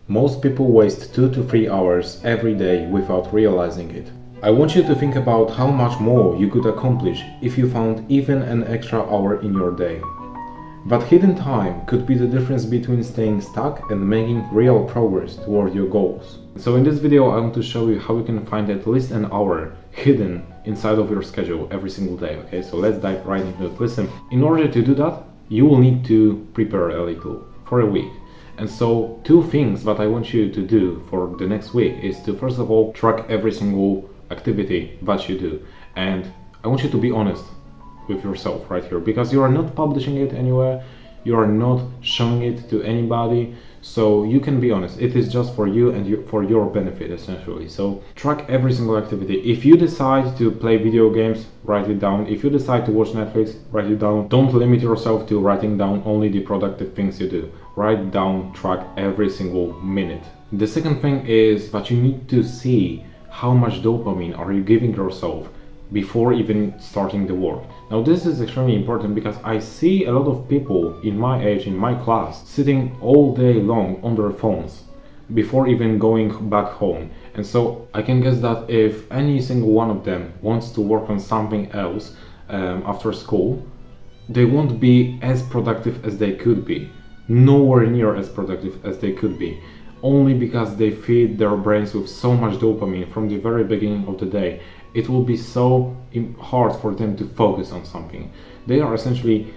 Most people waste 2 to 3 hours every day without realizing it. I want you to think about how much more you could accomplish if you found even an extra hour in your day. That hidden time could be the difference between staying stuck and making real progress toward your goals. So in this video I want to show you how you can find at least an hour hidden inside of your schedule every single day. Okay, so let's dive right into it. Listen, in order to do that, you will need to prepare a little for a week. And so two things that I want you to do for the next week is to first of all track every single activity that you do. And I want you to be honest with yourself right here, because you are not publishing it anywhere, you are not showing it to anybody, so you can be honest. It is just for you and for your benefit essentially. So track every single activity. If you decide to play video games, write it down. If you decide to watch Netflix, write it down. Don't limit yourself to writing down only the productive things you do. Write down, track every single minute. The second thing is that you need to see how much dopamine are you giving yourself before even starting the work. Now this is extremely important because I see a lot of people in my age, in my class, sitting all day long on their phones before even going back home. And so I can guess that if any single one of them wants to work on something else after school, they won't be as productive as they could be. Nowhere near as productive as they could be. Only because they feed their brains with so much dopamine from the very beginning of the day. It will be so hard for them to focus on something. They are essentially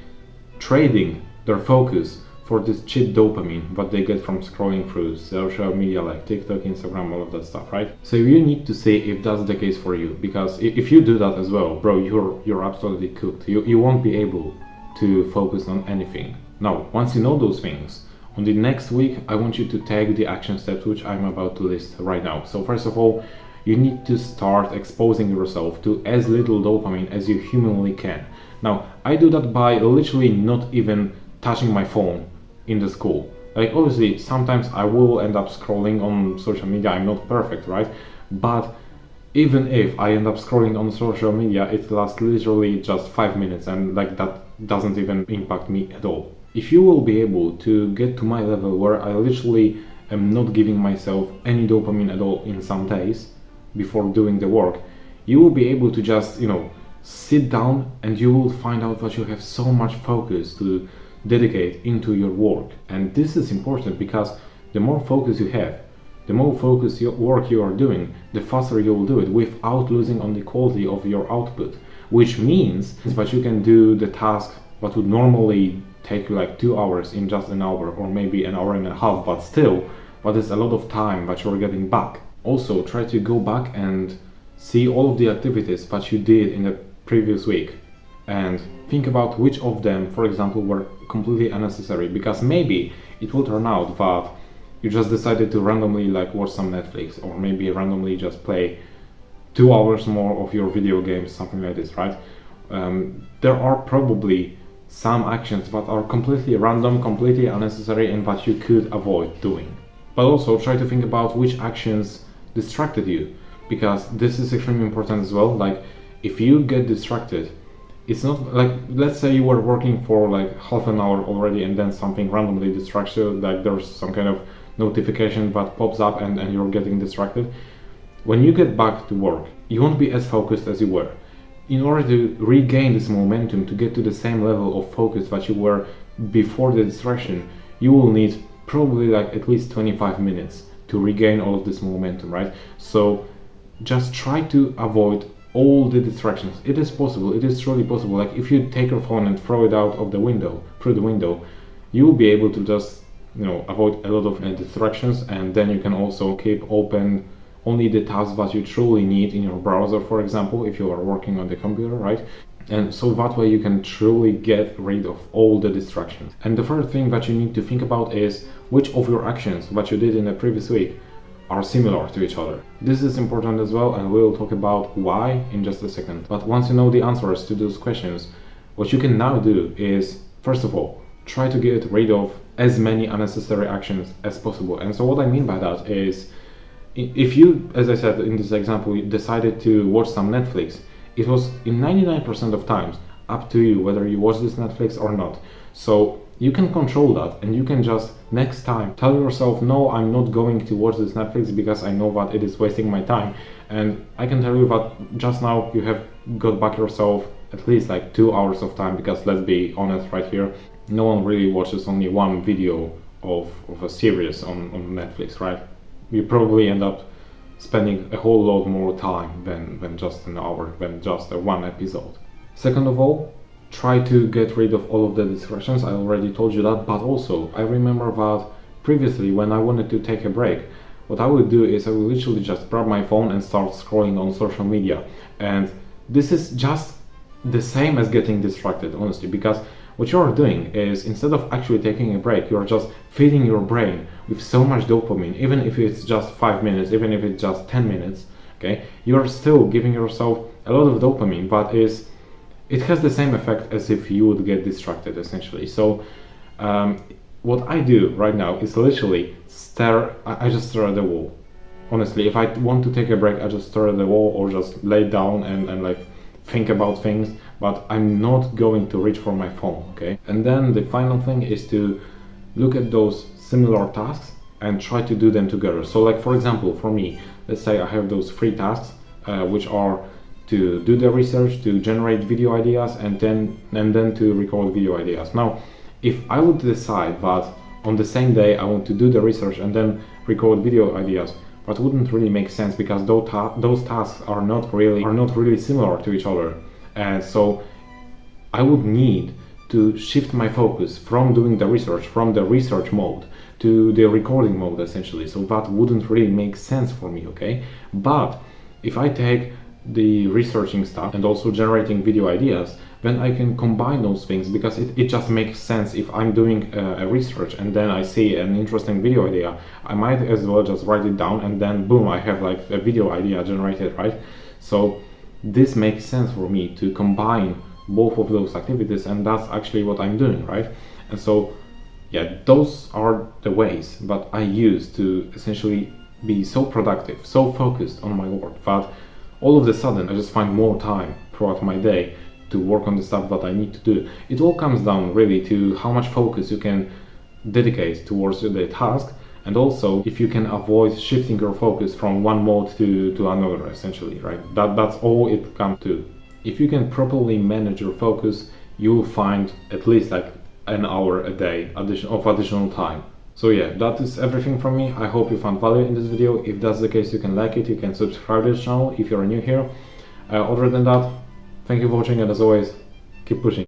trading their focus for this cheap dopamine that they get from scrolling through social media like TikTok, Instagram, all of that stuff, right? So you need to see if that's the case for you, because if you do that as well, bro, you're absolutely cooked. You won't be able to focus on anything. Now, once you know those things, on the next week, I want you to take the action steps which I'm about to list right now. So first of all, you need to start exposing yourself to as little dopamine as you humanly can. Now, I do that by literally not even touching my phone in the school. Like, obviously, sometimes I will end up scrolling on social media. I'm not perfect, right? But even if I end up scrolling on social media, it lasts literally just 5 minutes, and like that doesn't even impact me at all. If you will be able to get to my level where I literally am not giving myself any dopamine at all in some days before doing the work, you will be able to just, sit down and you will find out that you have so much focus to dedicate into your work. And this is important because the more focus you have, the more focused work you are doing, the faster you will do it without losing on the quality of your output, which means that you can do the task that would normally take you like 2 hours in just an hour or maybe an hour and a half, but still, that is a lot of time that you're getting back. Also, try to go back and see all of the activities that you did in the previous week and think about which of them, for example, were completely unnecessary, because maybe it will turn out that you just decided to randomly like watch some Netflix, or maybe randomly just play 2 hours more of your video games, something like this, right? There are probably some actions that are completely random, completely unnecessary, and that you could avoid doing. But also try to think about which actions distracted you, because this is extremely important as well. Like, if you get distracted, it's not like, let's say you were working for like half an hour already and then something randomly distracts you, like there's some kind of notification that pops up and you're getting distracted. When you get back to work, you won't be as focused as you were. In order to regain this momentum, to get to the same level of focus that you were before the distraction, you will need probably like at least 25 minutes to regain all of this momentum, right? So just try to avoid all the distractions. It is possible, it is truly possible. Like, if you take your phone and throw it out of the window, through the window, you will be able to just, avoid a lot of distractions, and then you can also keep open only the tasks that you truly need in your browser, for example, if you are working on the computer, right? And so that way you can truly get rid of all the distractions. And the third thing that you need to think about is which of your actions that you did in the previous week are similar to each other. This is important as well, and we'll talk about why in just a second. But once you know the answers to those questions, what you can now do is, first of all, try to get rid of as many unnecessary actions as possible. And so what I mean by that is, if you, as I said in this example, you decided to watch some Netflix, it was in 99% of times up to you whether you watch this Netflix or not. So you can control that, and you can just next time tell yourself, no, I'm not going to watch this Netflix because I know that it is wasting my time. And I can tell you that just now you have got back yourself at least like 2 hours of time, because let's be honest right here, no one really watches only one video of a series on Netflix, right? You probably end up spending a whole lot more time than just an hour, than just one episode. Second of all, try to get rid of all of the distractions. I already told you that, but also I remember that previously when I wanted to take a break, what I would do is I would literally just grab my phone and start scrolling on social media. And this is just the same as getting distracted, honestly, because what you're doing is, instead of actually taking a break, you're just feeding your brain with so much dopamine, even if it's just 5 minutes, even if it's just 10 minutes, okay? You're still giving yourself a lot of dopamine, but it has the same effect as if you would get distracted, essentially. So what I do right now is literally I just stare at the wall. Honestly, if I want to take a break, I just stare at the wall or just lay down and like think about things, but I'm not going to reach for my phone, okay? And then the final thing is to look at those similar tasks and try to do them together. So like, for example, for me, let's say I have those 3 tasks, which are to do the research, to generate video ideas, and then to record video ideas. Now, if I would decide that on the same day I want to do the research and then record video ideas, that wouldn't really make sense, because those tasks are not really similar to each other. And so I would need to shift my focus from doing the research, from the research mode to the recording mode, essentially. So that wouldn't really make sense for me, okay? But if I take the researching stuff and also generating video ideas, then I can combine those things, because it just makes sense. If I'm doing a research and then I see an interesting video idea, I might as well just write it down, and then boom, I have like a video idea generated, right? So this makes sense for me to combine both of those activities, and that's actually what I'm doing, right? And so yeah, those are the ways that I use to essentially be so productive, so focused on my work, that all of a sudden I just find more time throughout my day to work on the stuff that I need to do. It all comes down really to how much focus you can dedicate towards the task, and also if you can avoid shifting your focus from one mode to another, essentially, right? That's all it comes to. If you can properly manage your focus, you will find at least like an hour a day of additional time. So yeah, that is everything from me. I hope you found value in this video. If that's the case, you can like it, you can subscribe to this channel if you're new here. Other than that, thank you for watching, and as always, keep pushing.